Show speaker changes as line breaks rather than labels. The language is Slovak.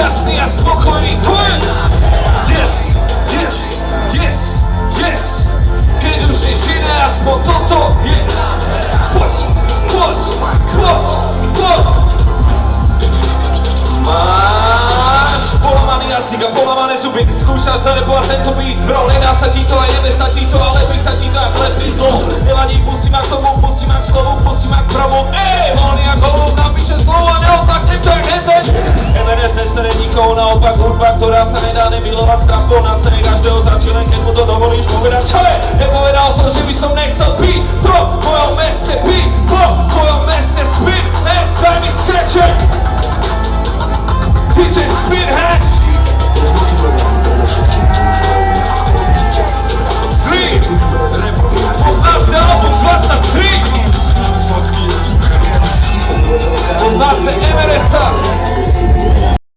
šťastný a spokojný. Yes, yes, yes, yes. Keď už nič iné, aspoň toto je. Poď, poď, poď, poď. Máš polamaný jazyk a polamané zuby. Skúšaš sa repovať tento beat, bro. Nedá sa ti to a jebe sa ti to, ale by sa ti to a klepí to. Nevadí, pustí ma k tomu, pustí ma k slovu, pustí ma k pravu. Voľný ako holub, napíše slovo a neotaknem to jak henteň. Everest nesere nikoho, naopak hudba, ktorá sa nedá nemilovať. Strampou na sene každého stačí, len keď mu to dovolíš povedať. Čo je? Nepovedal som, že by som nechcel byť pro mojom meste, byť pro mojom meste. Spin, hands, daj mi skreče. DJ Spin Hands! Zlý! Poznáte album 23! Poznáte Everesta!